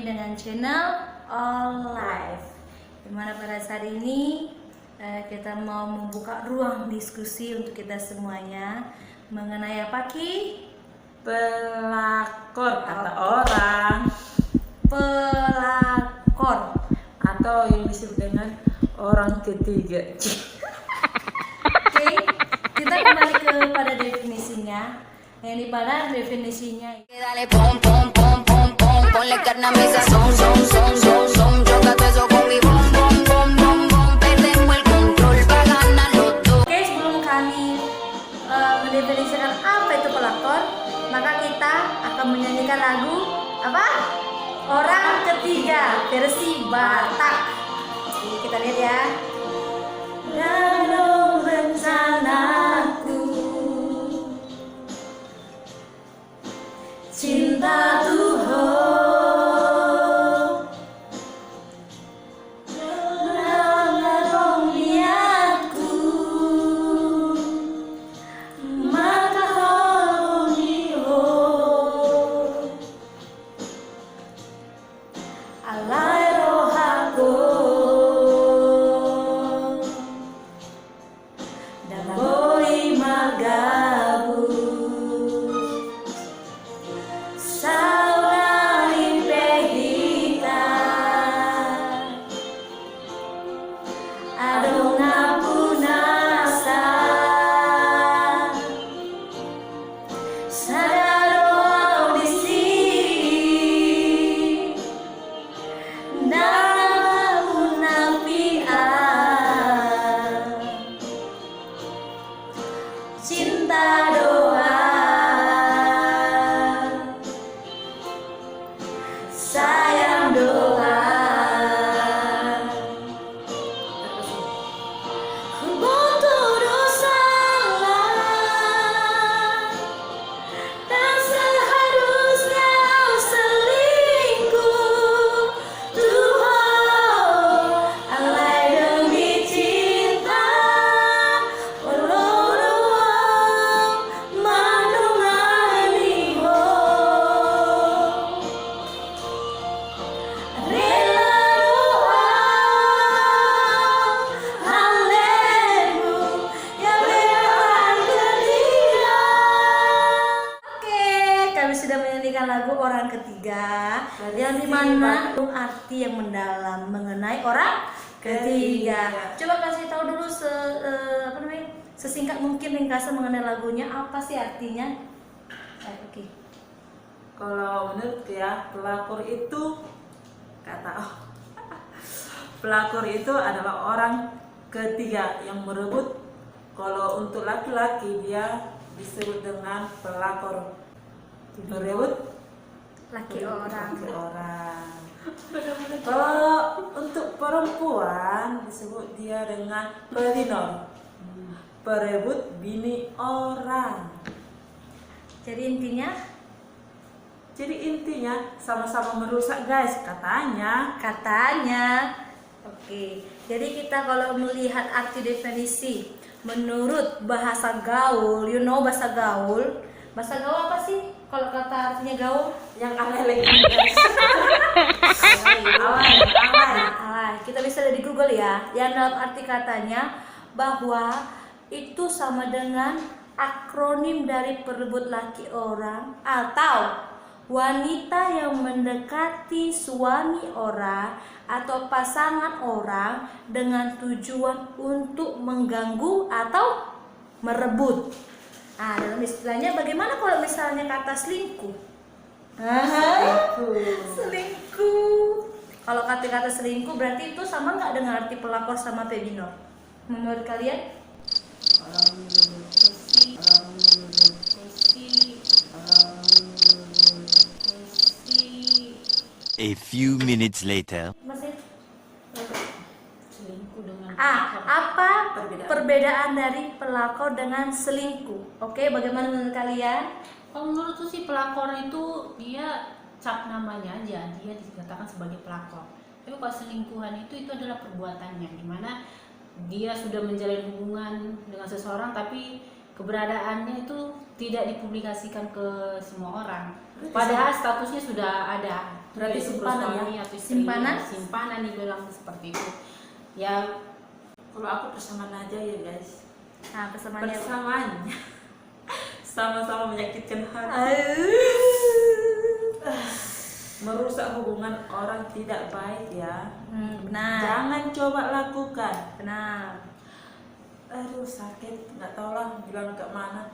lagi dengan channel All Life, dimana pada saat ini kita mau membuka ruang diskusi untuk kita semuanya mengenai apa Ki? Pelakor kata orang, Pelakor atau yang disebut dengan orang ketiga. Oke, kita kembali kepada definisinya. Yang di mana definisinya Dale pom pom pom pom pom, ponle carne a mi sazón, son son son son, choca todo eso con mi bom bom bom bom bom, perdemos el control para ganar los dos. Oke, sebelum kami mendefinisikan apa itu pelakor, maka kita akan menyanyikan lagu apa? Orang Ketiga versi Batak. Jadi kita lihat ya. Dalam rencanaku, cinta Tuhan dalam niatku, maka honiho alai rohaku dan boi magabu saudari pehita adonga punasa sadaro audisi nama munafian cinta doa sayang doa butuh dosa dan seharusnya selingkuh Tuhan alai demi cinta walau doang manungaliho rela doa halemu ya beran ketiga. Oke, kami sudah menyanyikan lagu Orang Ketiga yang dimana arti yang mendalam mengenai orang ketiga. Coba kasih tahu dulu sesingkat mungkin ringkasan mengenai lagunya, apa sih artinya? Oke. Kalau menurutku ya, pelakor itu pelakor itu adalah orang ketiga yang merebut. Kalau untuk laki-laki dia disebut dengan pelakor, merebut Laki orang. Kalau untuk perempuan disebut dia dengan pedinor, perebut bini orang. Jadi intinya sama-sama merusak guys, katanya. Oke. Jadi kita kalau melihat arti definisi menurut bahasa gaul, bahasa gaul apa sih? Kalau kata artinya gaul Yang alay guys. alay. Kita bisa lihat di Google ya. Yang dalam arti katanya bahwa itu sama dengan akronim dari perebut laki orang atau wanita yang mendekati suami orang atau pasangan orang dengan tujuan untuk mengganggu atau merebut. Nah, dalam istilahnya bagaimana kalau misalnya kata selingkuh? Selingkuh. Kalau kata selingkuh berarti itu sama nggak dengan arti pelakor sama pedinor? Menurut kalian? A few minutes later. Masih? Selingkuh dengan Apa perbedaan dari pelakor dengan selingkuh? Oke, bagaimana menurut kalian? Kalau menurutku sih pelakor itu dia cap namanya aja, dia dikatakan sebagai pelakor. Tapi kalau selingkuhan itu adalah perbuatannya, dimana dia sudah menjalin hubungan dengan seseorang tapi keberadaannya itu tidak dipublikasikan ke semua orang. Padahal statusnya sudah ada. Berarti Yaitu simpanan bersuami ya? atau istri. Simpanan? Simpanan dibilang seperti itu. Ya, Kalau aku persamaan aja ya guys. Nah, kesamaannya apa? Persamaannya sama-sama menyakitkan hati, merusak hubungan orang tidak baik ya. Benar. Jangan coba lakukan. Benar. Aduh sakit, nggak tahu lah bilang ke mana.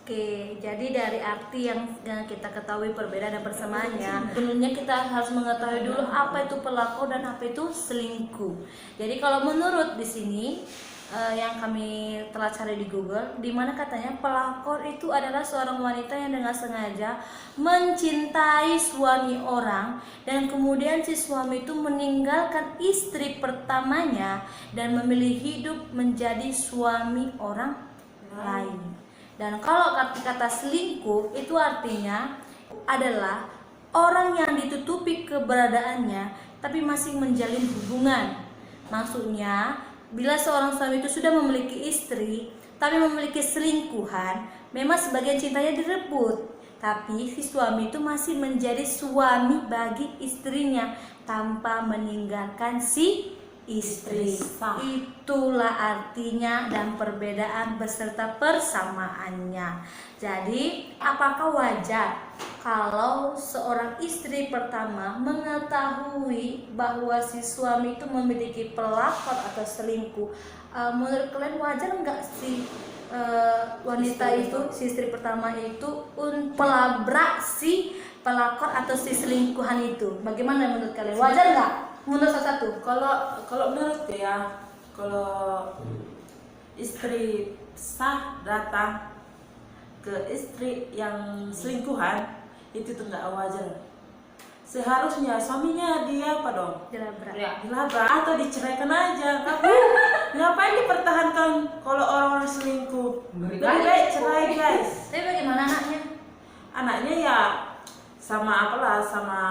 Oke, jadi dari arti yang kita ketahui perbedaan dan persamaannya, tentunya kita harus mengetahui dulu apa itu pelakor dan apa itu selingkuh. Jadi kalau menurut di sini yang kami telah cari di Google, di mana katanya pelakor itu adalah seorang wanita yang dengan sengaja mencintai suami orang dan kemudian si suami itu meninggalkan istri pertamanya dan memilih hidup menjadi suami orang lain. Dan kalau kata selingkuh itu artinya adalah orang yang ditutupi keberadaannya tapi masih menjalin hubungan. Maksudnya, bila seorang suami itu sudah memiliki istri tapi memiliki selingkuhan, memang sebagian cintanya direbut, tapi si suami itu masih menjadi suami bagi istrinya tanpa meninggalkan si istri. Itulah artinya dan perbedaan beserta persamaannya. Jadi, apakah wajar kalau seorang istri pertama mengetahui bahwa si suami itu memiliki pelakor atau selingkuh? Menurut kalian wajar nggak sih wanita itu, si istri pertama itu pelabrak si pelakor atau si selingkuhan itu? Bagaimana menurut kalian? Wajar nggak? Menurut satu. Kalau menurut ya, kalau istri sah datang ke istri yang selingkuhan itu tuh nggak wajar. Seharusnya suaminya dia apa dong? Dilabrak. ya. Dilabrak atau diceraikan aja. Ngapain dipertahankan kalau orang selingkuh? Lebih baik cerai guys. Tapi bagaimana anaknya? Anaknya ya sama apalah, sama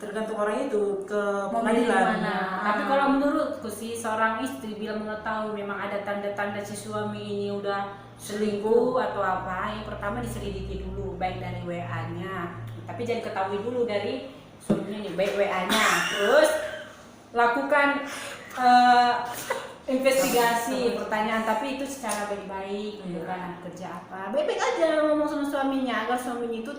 tergantung orang itu ke pengadilan. Tapi kalau menurutku sih, seorang istri bila mengetahui memang ada tanda-tanda si suami ini udah selingkuh atau apa, yang pertama diselidiki dulu baik dari WA-nya. Tapi jangan ketahui dulu dari suaminya nih, baik WA-nya. Terus lakukan investigasi, pertanyaan, tapi itu secara baik-baik, gitu kan, kerja apa, baik-baik aja ngomong sama suaminya agar suaminya itu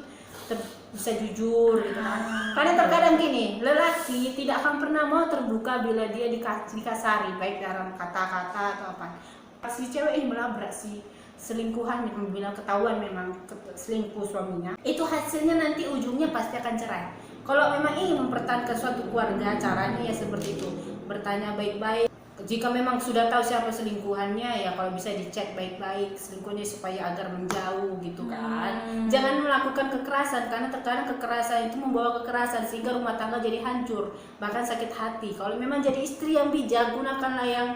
bisa jujur gitu kan. Karena terkadang gini, lelaki tidak akan pernah mau terbuka bila dia dikasari, baik dalam kata-kata atau apa. Pas si cewek ini melabrak si selingkuhan, bila ketahuan memang selingkuh suaminya, itu hasilnya nanti ujungnya pasti akan cerai. Kalau memang ingin mempertahankan suatu keluarga, caranya ya seperti itu, bertanya baik-baik. Jika memang sudah tahu siapa selingkuhannya, ya kalau bisa dicek baik-baik selingkuhannya supaya agar menjauh gitu kan. Jangan melakukan kekerasan, karena terkadang kekerasan itu membawa kekerasan sehingga rumah tangga jadi hancur, bahkan sakit hati. Kalau memang jadi istri yang bijak, gunakanlah yang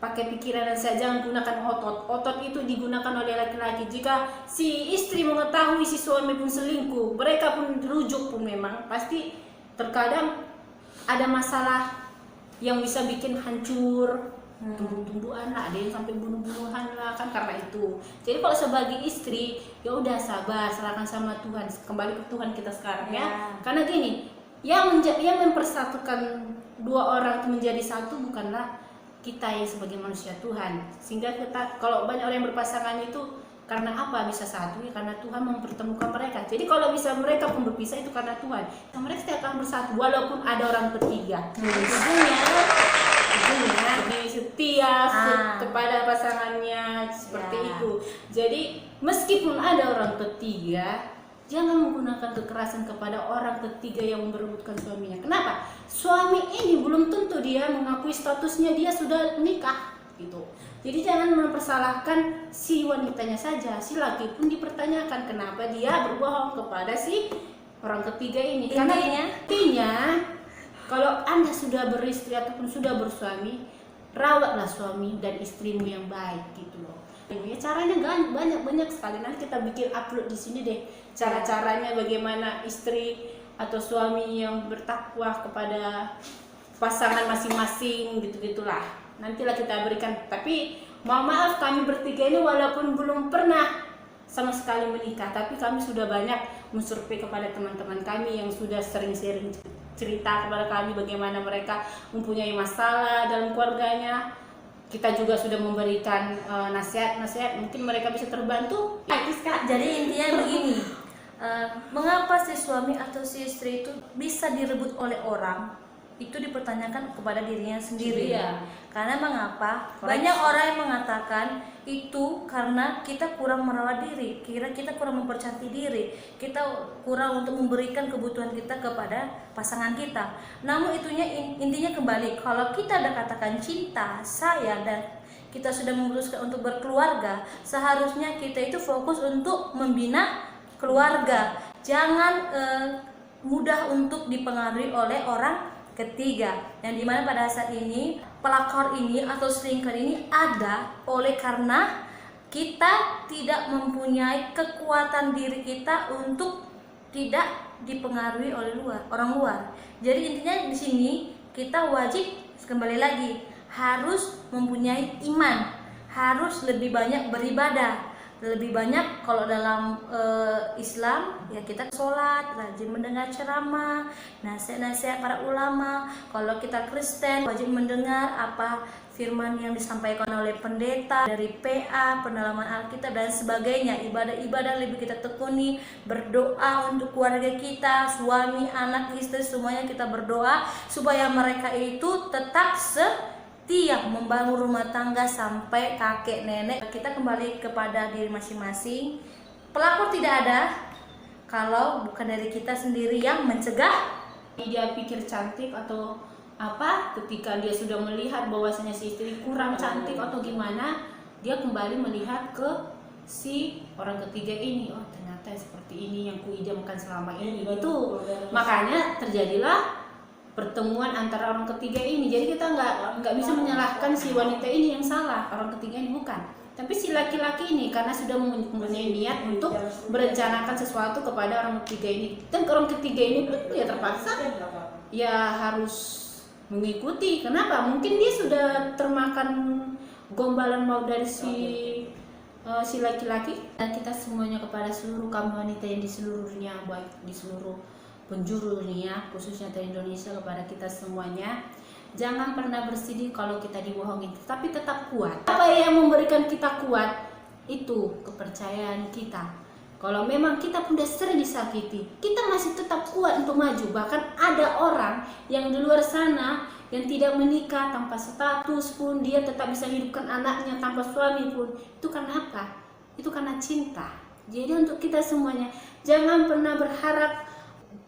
pakai pikiran dan saya, jangan gunakan otot. Otot itu digunakan oleh laki-laki. Jika si istri mengetahui si suami pun selingkuh, mereka pun rujuk pun memang pasti terkadang ada masalah yang bisa bikin hancur, tumbuh-tumbuhan lah, ada yang sampai bunuh-bunuhan lah kan karena itu. Jadi kalau sebagai istri ya udah sabar, serahkan sama Tuhan, kembali ke Tuhan kita sekarang ya. Karena gini, yang mempersatukan dua orang itu menjadi satu bukanlah kita yang sebagai manusia, Tuhan. Sehingga kita, kalau banyak orang yang berpasangan itu karena apa bisa satu, ya karena Tuhan mempertemukan mereka. Jadi kalau bisa mereka pun berpisah itu karena Tuhan. Nah, mereka akan bersatu walaupun ada orang ketiga. Ujungnya setia kepada pasangannya seperti itu. Jadi meskipun ada orang ketiga, jangan menggunakan kekerasan kepada orang ketiga yang memperebutkan suaminya. Kenapa? Suami ini belum tentu dia mengakui statusnya dia sudah menikah gitu. Jadi jangan mempersalahkan si wanitanya saja, si laki pun dipertanyakan kenapa dia berbohong kepada si orang ketiga ini. Karena intinya kalau Anda sudah beristri ataupun sudah bersuami, rawatlah suami dan istrimu yang baik gitu loh. Ya caranya banyak sekali. Nanti kita bikin upload di sini deh cara-caranya bagaimana istri atau suami yang bertakwa kepada pasangan masing-masing gitu-gitulah. Nantilah kita berikan. Tapi mohon maaf, kami bertiga ini walaupun belum pernah sama sekali menikah, tapi kami sudah banyak mensurvei kepada teman-teman kami yang sudah sering sharing cerita kepada kami bagaimana mereka mempunyai masalah dalam keluarganya. Kita juga sudah memberikan nasihat-nasihat, mungkin mereka bisa terbantu. Jadi intinya begini, mengapa si suami atau si istri itu bisa direbut oleh orang? Itu dipertanyakan kepada dirinya sendiri. Iya. Karena mengapa? Koreksi. Banyak orang yang mengatakan itu karena kita kurang merawat diri, kita kurang mempercantik diri, kita kurang untuk memberikan kebutuhan kita kepada pasangan kita. Namun intinya kembali, kalau kita ada katakan cinta, sayang, dan kita sudah memutuskan untuk berkeluarga, seharusnya kita itu fokus untuk membina keluarga. Jangan mudah untuk dipengaruhi oleh orang ketiga, yang dimana pada saat ini pelakor ini atau selingkuh ini ada oleh karena kita tidak mempunyai kekuatan diri kita untuk tidak dipengaruhi oleh orang luar. Jadi intinya di sini kita wajib kembali lagi harus mempunyai iman, harus lebih banyak beribadah. Lebih banyak kalau dalam Islam ya kita sholat, rajin mendengar ceramah, nasihat-nasihat para ulama. Kalau kita Kristen wajib mendengar apa firman yang disampaikan oleh pendeta dari PA, pendalaman Alkitab dan sebagainya. Ibadah-ibadah lebih kita tekuni, berdoa untuk keluarga kita, suami, anak, istri, semuanya kita berdoa supaya mereka itu tetap tiap membangun rumah tangga sampai kakek nenek. Kita kembali kepada diri masing-masing. Pelakor tidak ada kalau bukan dari kita sendiri yang mencegah. Dia pikir cantik atau apa, ketika dia sudah melihat bahwasanya si istri kurang cantik atau gimana, dia kembali melihat ke si orang ketiga ini. Oh, ternyata seperti ini yang kuidamkan selama ini. Itu makanya terjadilah pertemuan antara orang ketiga ini. Jadi kita nggak bisa menyalahkan si wanita ini yang salah, orang ketiga ini bukan, tapi si laki-laki ini karena sudah mempunyai niat untuk merencanakan sesuatu kepada orang ketiga ini, dan orang ketiga ini pun dia terpaksa ya harus mengikuti. Kenapa? Mungkin dia sudah termakan gombalan mau dari si laki-laki. Dan kita semuanya kepada seluruh kaum wanita yang di seluruh dunia, baik di seluruh penjuru dunia, khususnya dari Indonesia, kepada kita semuanya, jangan pernah bersedih kalau kita dibohongin, tapi tetap kuat. Apa yang memberikan kita kuat? Itu kepercayaan kita. Kalau memang kita pun sudah sering disakiti, kita masih tetap kuat untuk maju. Bahkan ada orang yang di luar sana yang tidak menikah, tanpa status pun dia tetap bisa hidupkan anaknya tanpa suami pun. Itu karena apa? Itu karena cinta. Jadi untuk kita semuanya, jangan pernah berharap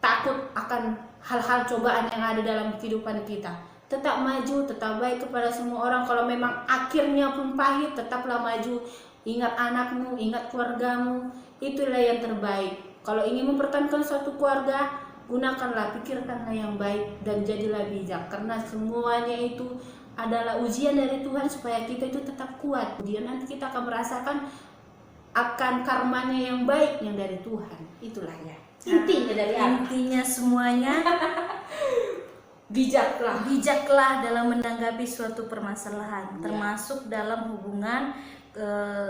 takut akan hal-hal cobaan yang ada dalam kehidupan kita. Tetap maju, tetap baik kepada semua orang. Kalau memang akhirnya pun pahit, tetaplah maju. Ingat anakmu, ingat keluargamu, itulah yang terbaik. Kalau ingin mempertahankan suatu keluarga, gunakanlah, pikirkanlah yang baik dan jadilah bijak. Karena semuanya itu adalah ujian dari Tuhan supaya kita itu tetap kuat. Kemudian nanti kita akan merasakan akan karmanya yang baik yang dari Tuhan. Itulah ya intinya dari intinya semuanya bijaklah dalam menanggapi suatu permasalahan, termasuk dalam hubungan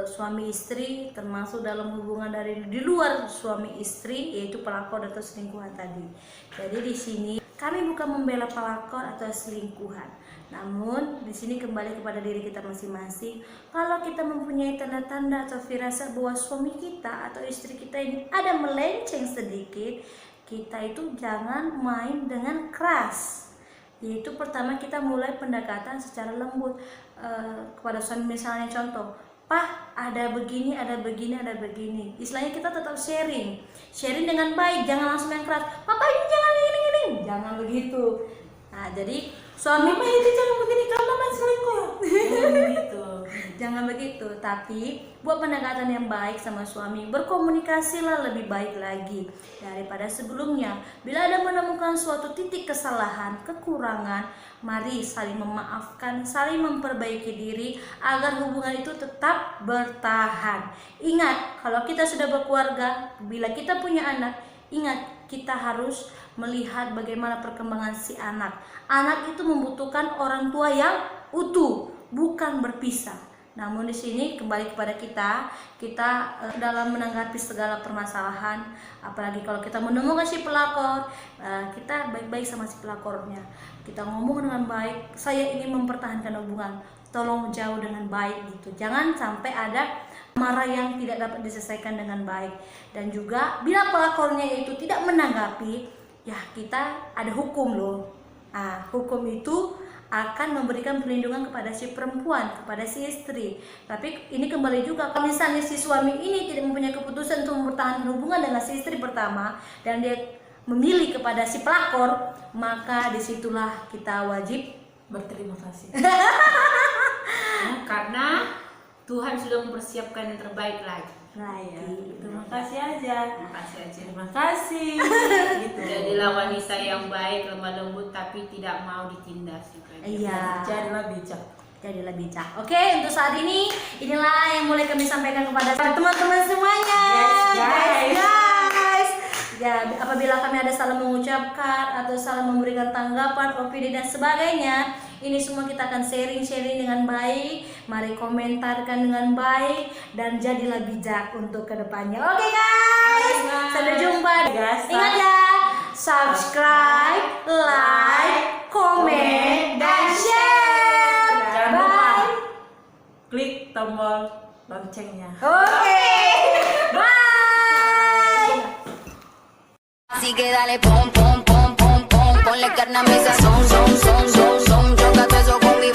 suami istri, termasuk dalam hubungan dari di luar suami istri, yaitu pelakor atau selingkuhan tadi. Jadi di sini kami bukan membela pelakor atau selingkuhan, namun di sini kembali kepada diri kita masing-masing. Kalau kita mempunyai tanda-tanda atau firasat bahwa suami kita atau istri kita ini ada melenceng sedikit, kita itu jangan main dengan keras. Yaitu pertama kita mulai pendekatan secara lembut kepada suami, misalnya contoh, Pak, ada begini, ada begini, ada begini. Istilahnya kita tetap sharing dengan baik, jangan langsung yang keras. Papa ini jangan ini, jangan begitu. Nah, jadi suami Mama itu jangan begini, kalau mama selingkuh. gitu. Jangan begitu, tapi buat pendekatan yang baik sama suami, berkomunikasilah lebih baik lagi daripada sebelumnya. Bila ada menemukan suatu titik kesalahan, kekurangan, mari saling memaafkan, saling memperbaiki diri agar hubungan itu tetap bertahan. Ingat, kalau kita sudah berkeluarga, bila kita punya anak, ingat kita harus melihat bagaimana perkembangan si anak. Anak itu membutuhkan orang tua yang utuh, bukan berpisah. Namun di sini kembali kepada kita dalam menanggapi segala permasalahan, apalagi kalau kita menemukan si pelakor, kita baik-baik sama si pelakornya. Kita ngomong dengan baik, saya ingin mempertahankan hubungan, tolong jauh dengan baik gitu. Jangan sampai ada marah yang tidak dapat diselesaikan dengan baik. Dan juga bila pelakornya itu tidak menanggapi, ya kita ada hukum loh. Hukum itu akan memberikan perlindungan kepada si perempuan, kepada si istri. Tapi ini kembali juga, kalau misalnya si suami ini tidak mempunyai keputusan untuk mempertahankan hubungan dengan si istri pertama dan dia memilih kepada si pelakor, maka disitulah kita wajib Berterima kasih. Karena Tuhan sudah mempersiapkan yang terbaik lagi. Terima kasih aja. Terima kasih aja. Terima kasih. Gitu. Jadilah wanita yang baik, lemah lembut, tapi tidak mau ditindas. Iya. Jadilah bijak. Jadilah bijak. Oke, untuk saat ini inilah yang mulai kami sampaikan kepada teman-teman semuanya. Guys. Ya, apabila kami ada salah mengucapkan atau salah memberikan tanggapan, opini dan sebagainya, ini semua kita akan sharing dengan baik. Mari komentarkan dengan baik dan jadilah bijak untuk kedepannya. Oke guys, sampai jumpa. Guys, Ingat ya, subscribe, like, komen, dan share. Jangan lupa Bye. klik tombol loncengnya. Oke, bye. Así que dale pom pom pom pom pom, ponle carne a mi sazón, son, son, son, son, choca todo eso con mi